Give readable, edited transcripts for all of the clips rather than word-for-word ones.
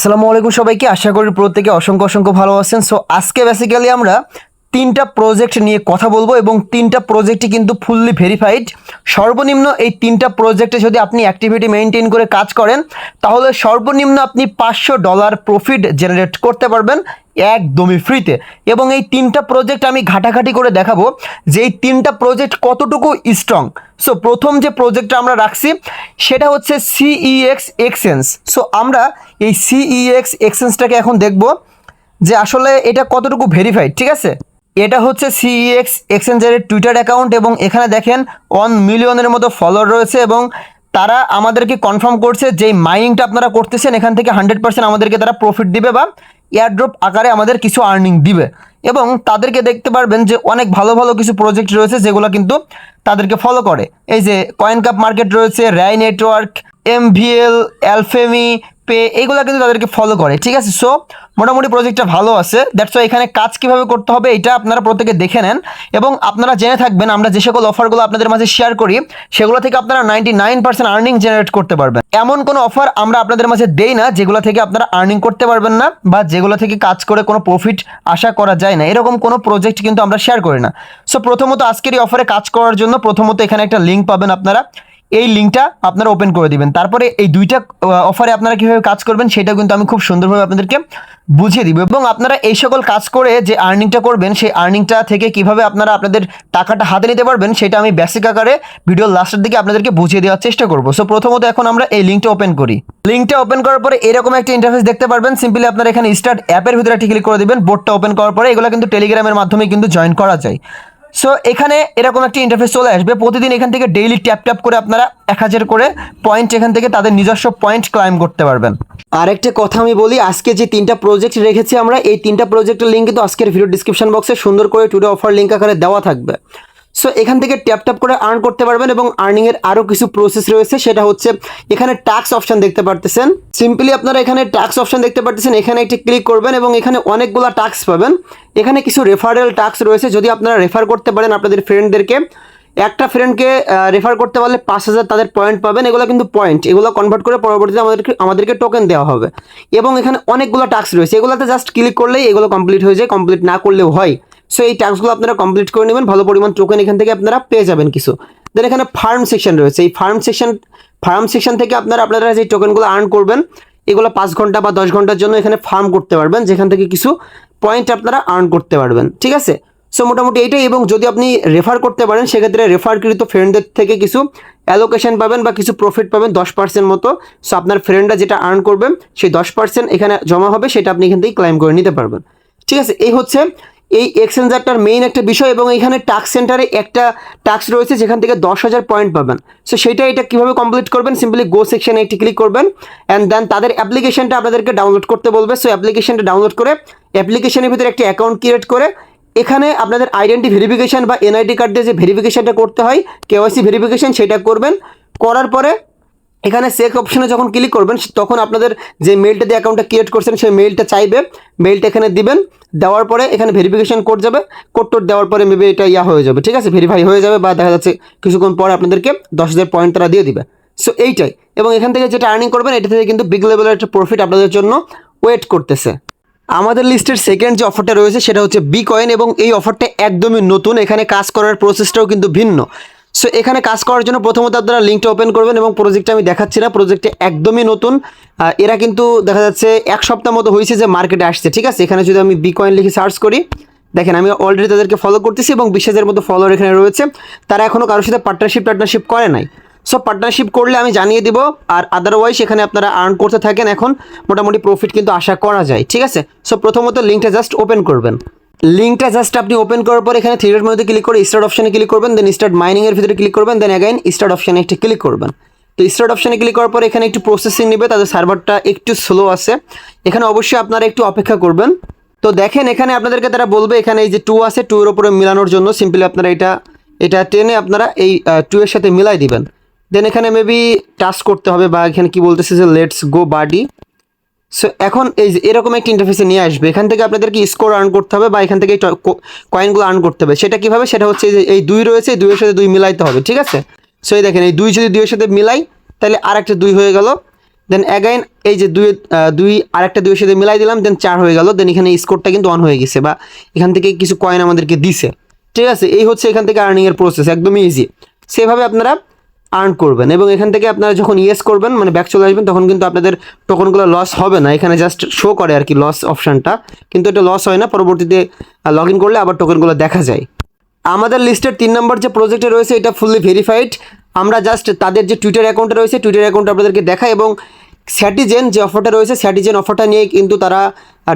আসসালামু আলাইকুম সবাইকে, আশা করি প্রত্যেকে অসংখ্য অসংখ্য ভালো আছেন। সো আজকে বেসিক্যালি আমরা তিনটা প্রজেক্ট নিয়ে কথা বলবো এবং তিনটা প্রজেক্টই কিন্তু ফুললি ভেরিফাইড। সর্বনিম্ন এই তিনটা প্রজেক্টে যদি আপনি অ্যাক্টিভিটি মেনটেন করে কাজ করেন তাহলে সর্বনিম্ন আপনি $500 প্রফিট জেনারেট করতে পারবেন একদমই ফ্রিতে। এবং এই তিনটা প্রজেক্ট আমি ঘাটাঘাটি করে দেখাবো যে এই তিনটা প্রজেক্ট কতটুকু স্ট্রং। সো প্রথম যে প্রজেক্টটা আমরা রাখছি সেটা হচ্ছে সিইএক্স এক্সচেঞ্জ। সো আমরা এই সিইএক্স এক্সচেঞ্জটাকে এখন দেখব যে আসলে এটা কতটুকু ভেরিফাইড। ঠিক আছে, এটা হচ্ছে সিইএক্স এক্সচেঞ্জের টুইটার অ্যাকাউন্ট এবং এখানে দেখেন 1 মিলিয়নের মতো ফলোয়ার রয়েছে এবং তারা আমাদেরকে কনফার্ম করছে যে মাইনিংটা আপনারা করতেছেন এখান থেকে 100% আমাদেরকে তারা প্রফিট দিবে বা এয়ারড্রপ আকারে আমাদের কিছু আর্নিং দিবে। এবং তাদেরকে দেখতে পারবেন যে অনেক ভালো ভালো কিছু প্রজেক্ট রয়েছে যেগুলো কিন্তু তাদেরকে ফলো করে। এই যে কয়েন কাপ মার্কেট রয়েছে, রাই নেটওয়ার্ক, এমভিএল, অ্যালফেমি পে, এইগুলো কিন্তু তাদেরকে ফলো করে। ঠিক আছে, সো মোটামুটি প্রজেক্টটা ভালো আছে। দ্যাটস ওয়াই এখানে কাজ কিভাবে করতে হবে এটা আপনারা প্রত্যেকে দেখে নেন এবং আপনারা জেনে থাকবেন আমরা যে সকল অফারগুলো আপনাদের মাঝে শেয়ার করি সেগুলো থেকে আপনারা 99% আর্নিং জেনারেট করতে পারবেন। এমন কোনো অফার আমরা আপনাদের মাঝে দেই না যেগুলো থেকে আপনারা আর্নিং করতে পারবেন না বা যেগুলো থেকে কাজ করে কোনো প্রফিট আশা করা যায় না, এরকম কোনো প্রজেক্ট কিন্তু আমরা শেয়ার করি না। সো প্রথমত আজকের এই অফারে কাজ করার জন্য প্রথমত এখানে একটা লিঙ্ক পাবেন, আপনারা এই লিঙ্কটা আপনারা ওপেন করে দিবেন। তারপরে এই দুইটা অফারে আপনারা কীভাবে কাজ করবেন সেটা কিন্তু আমি খুব সুন্দরভাবে আপনাদেরকে বুঝিয়ে দিব এবং আপনারা এই সকল কাজ করে যে আর্নিংটা করবেন সেই আর্নিংটা থেকে কিভাবে আপনারা আপনাদের টাকাটা হাতে নিতে পারবেন সেটা আমি বেসিক আকারে ভিডিওর লাস্টের দিকে আপনাদেরকে বুঝিয়ে দেওয়ার চেষ্টা করব। সো প্রথমত এখন আমরা এই লিঙ্কটা ওপেন করি। লিঙ্কটা ওপেন করার পরে এরকম একটা ইন্টারফেস দেখতে পারবেন। সিম্পলি আপনারা এখানে স্টার্ট অ্যাপের ভিতরে ক্লিক করে দিবেন। বোর্ডটা ওপেন করার পরে এগুলো কিন্তু টেলিগ্রামের মাধ্যমে কিন্তু জয়েন করা যায়। সো এখানে এরকম একটা ইন্টারফেস চলে আসবে। প্রতিদিন এখান থেকে ডেইলি ট্যাপ ট্যাপ করে আপনারা 1000 করে পয়েন্ট এখান থেকে তাদের নিজস্ব পয়েন্ট ক্লাইম করতে পারবেন। আর একটা কথা আমি বলি, আজকে যে তিনটা প্রজেক্ট রেখেছি আমরা, এই তিনটা প্রজেক্টের লিঙ্ক কিন্তু আজকের ভিডিও ডিসক্রিপশন বক্সে সুন্দর করে টুডে অফার লিঙ্ক আকারে দেওয়া থাকবে। সো এখান থেকে ট্যাপ ট্যাপ করে আর্ন করতে পারবেন এবং আর্নিংয়ের আরও কিছু প্রসেস রয়েছে। সেটা হচ্ছে এখানে টাস্ক অপশন দেখতে পারতেছেন। সিম্পলি আপনারা এখানে টাস্ক অপশন দেখতে পারতেছেন, এখানে একটি ক্লিক করবেন এবং এখানে অনেকগুলো টাস্ক পাবেন। এখানে কিছু রেফারেল টাস্ক রয়েছে, যদি আপনারা রেফার করতে পারেন আপনাদের ফ্রেন্ডদেরকে, একটা ফ্রেন্ডকে রেফার করতে পারলে 5000 তাদের পয়েন্ট পাবেন। এগুলো কিন্তু পয়েন্ট, এগুলো কনভার্ট করে পরবর্তীতে আমাদেরকে টোকেন দেওয়া হবে। এবং এখানে অনেকগুলো টাস্ক রয়েছে, এগুলোতে জাস্ট ক্লিক করলেই এগুলো কমপ্লিট হয়ে যায়, কমপ্লিট না করলেও হয়। সো এই টাস্কগুলো আপনারা কমপ্লিট করে নেবেন, ভালো পরিমাণ টোকেন এখান থেকে আপনারা পেয়ে যাবেন কিছু। দেন এখানে ফার্ম সেকশন রয়েছে, এই ফার্ম সেকশন থেকে আপনারা যে টোকেনগুলো আর্ন করবেন এগুলো 5 ঘন্টা বা 10 ঘন্টার জন্য এখানে ফার্ম করতে পারবেন, যেখান থেকে কিছু পয়েন্ট আপনারা আর্ন করতে পারবেন। ঠিক আছে, সো মোটামুটি এইটাই। এবং যদি আপনি রেফার করতে পারেন সেক্ষেত্রে রেফারকৃত ফ্রেন্ডদের থেকে কিছু অ্যালোকেশন পাবেন বা কিছু প্রফিট পাবেন 10% মতো। সো আপনার ফ্রেন্ডরা যেটা আর্ন করবেন সেই 10% এখানে জমা হবে, সেটা আপনি এখান থেকে ক্লাইম করে নিতে পারবেন। ঠিক আছে, এই হচ্ছে এই এক্সচেঞ্জারটার মেইন একটা বিষয়। এবং এখানে টাস্ক সেন্টারে একটা টাস্ক রয়েছে যেখান থেকে 10,000 পয়েন্ট পাবেন। সো এটা কীভাবে কমপ্লিট করবেন, সিম্পলি গো সেকশনে একটি ক্লিক করবেন অ্যান্ড দেন তাদের অ্যাপ্লিকেশনটা আপনাদেরকে ডাউনলোড করতে বলবে। সো অ্যাপ্লিকেশনটা ডাউনলোড করে অ্যাপ্লিকেশনের ভিতরে একটি অ্যাকাউন্ট ক্রিয়েট করে এখানে আপনাদের আইডেন্টি ভেরিফিকেশান বা এনআইডি কার্ড দিয়ে যে ভেরিফিকেশানটা করতে হয়, কেওয়াইসি ভেরিফিকেশান, সেটা করবেন। করার পরে এখানে চেক অপশনে যখন ক্লিক করবেন তখন আপনাদের যে মেলটা দিয়ে অ্যাকাউন্টটা ক্রিয়েট করছেন সেই মেলটা চাইবে, মেলটা এখানে দিবেন। দেওয়ার পরে এখানে ভেরিফিকেশান কোড যাবে, কোড দেওয়ার পরে মেবি এটা হয়ে যাবে। ঠিক আছে, ভেরিফাই হয়ে যাবে বা দেখা যাচ্ছে কিছুক্ষণ পরে আপনাদেরকে 10,000 পয়েন্ট তারা দিয়ে দিবে। সো এইটাই। এবং এখান থেকে যেটা আর্নিং করবেন এটা থেকে কিন্তু বিগ লেভেলের একটা প্রফিট আপনাদের জন্য ওয়েট করতেছে। আমাদের লিস্টের সেকেন্ড যে অফারটা রয়েছে সেটা হচ্ছে বিকয়েন এবং এই অফারটা একদমই নতুন, এখানে কাজ করার প্রসেসটাও কিন্তু ভিন্ন। সো এখানে কাজ করার জন্য প্রথমত আপনারা লিঙ্কটা ওপেন করবেন এবং প্রজেক্টটা আমি দেখাচ্ছি না, প্রজেক্টটা একদমই নতুন। এরা কিন্তু দেখা যাচ্ছে 1 সপ্তাহ মতো হয়েছে যে মার্কেটে আসছে। ঠিক আছে, এখানে যদি আমি বিকয়েন লিখে সার্চ করি, দেখেন আমি অলরেডি তাদেরকে ফলো করতেছি এবং 20,000 মতো ফলোয়ার এখানে রয়েছে। তারা এখনও কারোর সাথে পার্টনারশিপ করে নাই। সো পার্টনারশিপ করলে আমি জানিয়ে দিব, আর আদারওয়াইজ এখানে আপনারা আর্ন করতে থাকেন। এখন মোটামুটি প্রফিট কিন্তু আশা করা যায়। ঠিক আছে, সো প্রথমত লিঙ্কটা জাস্ট ওপেন করবেন। লিঙ্কটা জাস্ট আপনি ওপেন করার পর এখানে 3 ডট মধ্যে ক্লিক করে স্টার্ট অপশানে ক্লিক করবেন, দেন স্টার্ট মাইনিংয়ের ভিতরে ক্লিক করবেন, দেন অ্যাগাইন স্টার্ট অপশানে একটি ক্লিক করবেন। তো স্টার্ট অপশানে ক্লিক করার পর এখানে একটু প্রসেসিং নেবে, তাদের সার্ভারটা একটু স্লো আছে, এখানে অবশ্যই আপনারা একটু অপেক্ষা করবেন। তো দেখেন এখানে আপনাদেরকে তারা বলবে এখানে এই যে 2 আছে, 2 এর উপরে মিলানোর জন্য সিম্পলি আপনারা এটা টেনে আপনারা এই 2 এর সাথে মিলাই দিবেন। দেন এখানে মেবি টাচ করতে হবে বা এখানে কি বলতেছে যে লেটস গো বাডি। সো এখন এই যে এরকম একটা ইন্টারফেসে নিয়ে আসবে, এখান থেকে আপনাদেরকে স্কোর আর্ন করতে হবে বা এখান থেকে কয়েনগুলো আর্ন করতে হবে। সেটা কীভাবে, সেটা হচ্ছে যে এই 2 রয়েছে, এই 2 এর সাথে 2 মিলাইতে হবে। ঠিক আছে, সো এই দেখেন এই 2 যদি 2 এর সাথে মিলাই তাহলে আর একটা 2 হয়ে গেল। দেন অ্যাগাইন এই যে দুই আরেকটা দুইয়ের সাথে মিলাই দিলাম, দেন 4 হয়ে গেল। দেন এখানে স্কোরটা কিন্তু অন হয়ে গেছে, বা এখান থেকে কিছু কয়েন আমাদেরকে দিছে। ঠিক আছে, এই হচ্ছে এখান থেকে আর্নিংয়ের প্রসেস, একদমই ইজি। সেভাবে আপনারা আর্ন করবেন, এবং এখান থেকে আপনারা যখন ইয়েস করবেন মানে ব্যাক চলে আসবেন, তখন কিন্তু আপনাদের টোকনগুলো লস হবে না। এখানে জাস্ট শো করে আর কি লস অপশানটা, কিন্তু এটা লস হয় না। পরবর্তীতে লগ ইন করলে আবার টোকেনগুলো দেখা যায়। আমাদের লিস্টের 3 নম্বর যে প্রজেক্টে রয়েছে এটা ফুললি ভেরিফাইড। আমরা জাস্ট তাদের যে টুইটার অ্যাকাউন্টে রয়েছে, টুইটার অ্যাকাউন্টে আপনাদেরকে দেখাই, এবং স্যাটিজেন যে অফারটা রয়েছে, স্যাটিজেন অফারটা নিয়ে কিন্তু তারা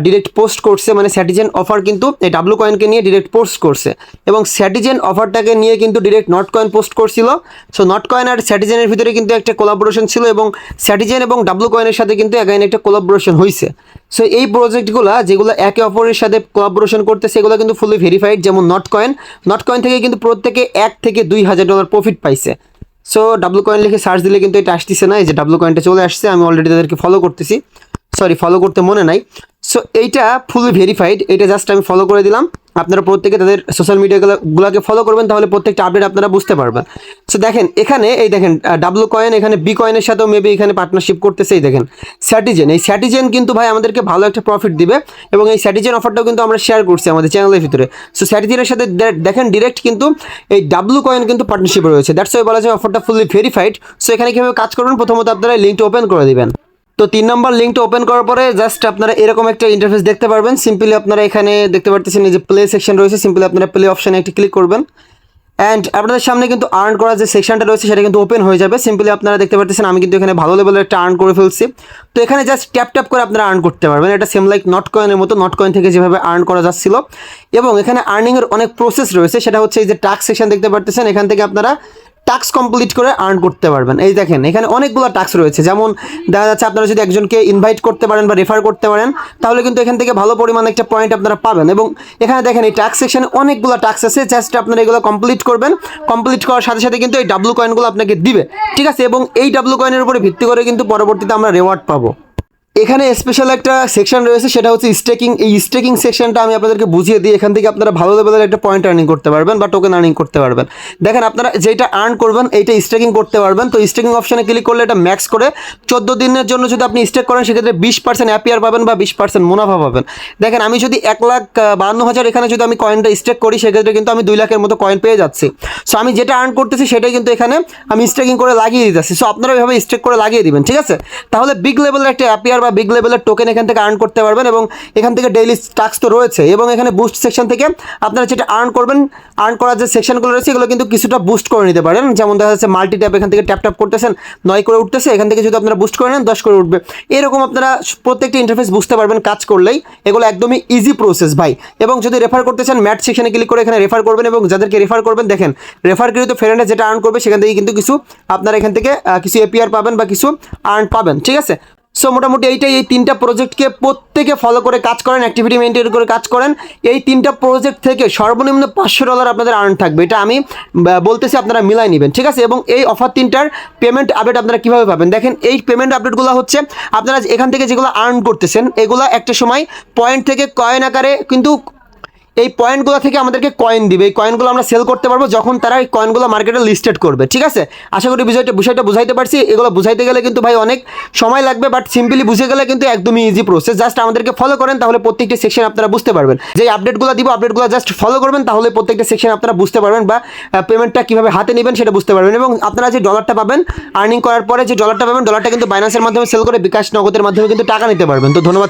ডিরেক্ট পোস্ট করছে, মানে স্যাটিজেন অফার কিন্তু এই ডাব্লু কয়েনকে নিয়ে ডিরেক্ট পোস্ট করছে, এবং স্যাটিজেন অফারটাকে নিয়ে কিন্তু ডিরেক্ট নট কয়েন পোস্ট করছিল। সো নট কয়েন আর স্যাটিজেনের ভিতরে কিন্তু একটা কোলাবোরেশন ছিল, এবং স্যাটিজেন এবং ডাব্লু কয়েনের সাথে কিন্তু অ্যাগাইন একটা কোলাবোরেশন হয়েছে। সো এই প্রজেক্টগুলো যেগুলো একে অপরের সাথে কোলাবোরেশন করতেছে এগুলো কিন্তু ফুলি ভেরিফাইড। যেমন নট কয়েন থেকে কিন্তু প্রত্যেকে $1 থেকে $2,000 প্রফিট পাইছে। সো ডাব্লু কয়েন লিখে সার্চ দিলে কিন্তু এটা আসতেছে না, এই যে ডাব্লু কয়েনটা চলে আসছে, আমি অলরেডি তাদেরকে ফলো করতেছি, সরি ফলো করতে মনে নাই। সো এইটা ফুলি ভেরিফাইড, এটা জাস্ট আমি ফলো করে দিলাম। আপনারা প্রত্যেকে তাদের সোশ্যাল মিডিয়াগুলোকে ফলো করবেন, তাহলে প্রত্যেকটা আপডেট আপনারা বুঝতে পারবেন। সো দেখেন এখানে এই দেখেন ডাব্লু কয়েন এখানে বি কয়েনের সাথেও মেবি এখানে পার্টনারশিপ করতেছে। এই দেখেন স্যাটিজেন, এই স্যাটিজেন কিন্তু ভাই আমাদেরকে ভালো একটা প্রফিট দিবে, এবং এই স্যাটিজেন অফারটাও কিন্তু আমরা শেয়ার করছি আমাদের চ্যানেলের ভিতরে। সো স্যাটিজেনের সাথে দেখেন ডিরেক্ট কিন্তু এই ডাব্লু কয়েন কিন্তু পার্টনারশিপ রয়েছে, দ্যাটস ওয়াই বলা যায় অফারটা ফুলি ভেরিফাইড। সো এখানে কীভাবে কাজ করবেন, প্রথমত আপনারা লিঙ্কটা ওপেন করে দিবেন। তো 3 নম্বর লিঙ্কটা ওপেন করার পরে জাস্ট আপনারা এরকম একটা ইন্টারফেস দেখতে পারবেন। সিম্পলি আপনারা এখানে দেখতে পারতেছেন এই যে প্লে সেকশন রয়েছে, সিম্পলি আপনারা প্লে অপশানে একটি ক্লিক করবেন, অ্যান্ড আপনাদের সামনে কিন্তু আর্ন করার যে সেকশনটা রয়েছে সেটা কিন্তু ওপেন হয়ে যাবে। সিম্পলি আপনারা দেখতে পাচ্ছেন আমি কিন্তু এখানে ভালো লেভেলের একটা আর্ন করে ফেলছি। তো এখানে জাস্ট ট্যাপ করে আপনারা আর্ন করতে পারবেন, এটা সেম লাইক নট কয়েনের মতো, নট কয়েন থেকে যেভাবে আর্ন করা যাচ্ছিল। এবং এখানে আর্নিংয়ের অনেক প্রসেস রয়েছে, সেটা হচ্ছে এই যে টাস্ক সেকশন দেখতে পাচ্ছেন, এখান থেকে আপনারা টাস্ক কমপ্লিট করে আর্ন করতে পারবেন। এই দেখেন এখানে অনেকগুলো টাস্ক রয়েছে, যেমন দেখা যাচ্ছে আপনারা যদি একজনকে ইনভাইট করতে পারেন বা রেফার করতে পারেন, তাহলে কিন্তু এখান থেকে ভালো পরিমাণে একটা পয়েন্ট আপনারা পাবেন। এবং এখানে দেখেন এই টাস্ক সেকশনে অনেকগুলো টাস্ক আছে, জাস্ট আপনারা এগুলো কমপ্লিট করবেন। কমপ্লিট করার সাথে সাথে কিন্তু এই ডাব্লু কয়েনগুলো আপনাকে দিবে, ঠিক আছে। এবং এই ডাব্লু কয়েনের উপরে ভিত্তি করে কিন্তু পরবর্তীতে আমরা রেওয়ার্ড পাবো। এখানে স্পেশাল একটা সেকশন রয়েছে, সেটা হচ্ছে স্টেকিং। এই স্টেকিং সেকশনটা আমি আপনাদেরকে বুঝিয়ে দিই, এখান থেকে আপনারা ভালো লেভেলের একটা পয়েন্ট আর্নিং করতে পারবেন বা টোকেন আর্নিং করতে পারবেন। দেখেন আপনারা যেটা আর্ন করবেন এইটা স্টেকিং করতে পারবেন। তো স্টেকিং অপশানে ক্লিক করলে এটা ম্যাক্স করে 14 দিনের জন্য যদি আপনি স্টেক করেন, সেক্ষেত্রে 20% অ্যাপিয়ার পাবেন বা 20% মুনাফা পাবেন। দেখেন আমি যদি 1,52,000 এখানে যদি আমি কয়েনটা স্টেক করি, সেক্ষেত্রে কিন্তু আমি 2 লাখের মতো কয়েন পেয়ে যাচ্ছি। সো আমি যেটা আর্ন করতেছি সেটাই কিন্তু এখানে আমি স্টেকিং করে লাগিয়ে দিতেছি। সো আপনারা এভাবে স্টেক করে লাগিয়ে দিবেন, ঠিক আছে। তাহলে বিগ লেভেলের একটা অ্যাপিয়ার বা বিগ লেভেলের টোকেন এখান থেকে আর্ন করতে পারবেন। এবং এখান থেকে ডেইলি টাস্ক তো রয়েছে, এবং এখানে বুস্ট সেকশন থেকে আপনারা যেটা আর্ন করবেন, আর্ন করার যে সেকশনগুলো রয়েছে এগুলো কিন্তু কিছুটা বুস্ট করে নিতে পারেন। যেমন দেখা যাচ্ছে মাল্টি ট্যাপ, এখান থেকে ট্যাপ করতেছেন 9 করে উঠতেছে, এখান থেকে যদি আপনারা বুস্ট করে নেন 10 করে উঠবে। এরকম আপনারা প্রত্যেকটা ইন্টারফেস বুঝতে পারবেন কাজ করলেই। এগুলো একদমই ইজি প্রসেস ভাই। এবং যদি রেফার করতে চান, ম্যাট সেকশনে ক্লিক করে এখানে রেফার করবেন, এবং যাদেরকে রেফার করবেন দেখেন রেফারকৃত ফ্রেন্ডে যেটা আর্ন করবে সেখান থেকে কিন্তু কিছু আপনারা এখান থেকে কিছু এপিআর পাবেন বা কিছু আর্ন পাবেন, ঠিক আছে। সো মোটামুটি এইটাই, এই 3টা প্রজেক্টকে প্রত্যেকে ফলো করে কাজ করেন, অ্যাক্টিভিটি মেনটেন করে কাজ করেন। এই 3টা প্রজেক্ট থেকে সর্বনিম্ন $500 আপনাদের আর্ন থাকবে, এটা আমি বলতেছি, আপনারা মিলাই নেবেন, ঠিক আছে। এবং এই অফার 3টার পেমেন্ট আপডেট আপনারা কীভাবে পাবেন, দেখেন এই পেমেন্ট আপডেটগুলো হচ্ছে আপনারা এখান থেকে যেগুলো আর্ন করতেছেন এগুলো একটা সময় পয়েন্ট থেকে কয়েন আকারে কিন্তু এই পয়েন্টগুলো থেকে আমাদেরকে কয়েন দিবে। এই কয়েনগুলো আমরা সেল করতে পারবো যখন তারা এই কয়েনগুলো মার্কেটে লিস্টেড করবে, ঠিক আছে। আশা করি বিষয়টা বুঝাইতে পারছি। এগুলো বুঝাইতে গেলে কিন্তু ভাই অনেক সময় লাগবে, বাট সিম্পলি বুঝে গেলে কিন্তু একদমই ইজি প্রসেস। জাস্ট আমাদেরকে ফলো করেন, তাহলে প্রত্যেকটি সেকশন আপনারা বুঝতে পারবেন। যে আপডেটগুলো দিব, আপডেটগুলো জাস্ট ফলো করবেন, তাহলে প্রত্যেকটা সেকশন আপনারা বুঝতে পারবেন, বা পেমেন্টটা কীভাবে হাতে নেবেন সেটা বুঝতে পারবেন। এবং আপনারা যে ডলারটা পাবেন আর্নিং করার পরে, যে ডলারটা পাবেন, ডলারটা কিন্তু বাইন্যান্সের মাধ্যমে সেল করে বিকাশ নগদের মাধ্যমে কিন্তু টাকা নিতে পারবেন। তো ধন্যবাদ।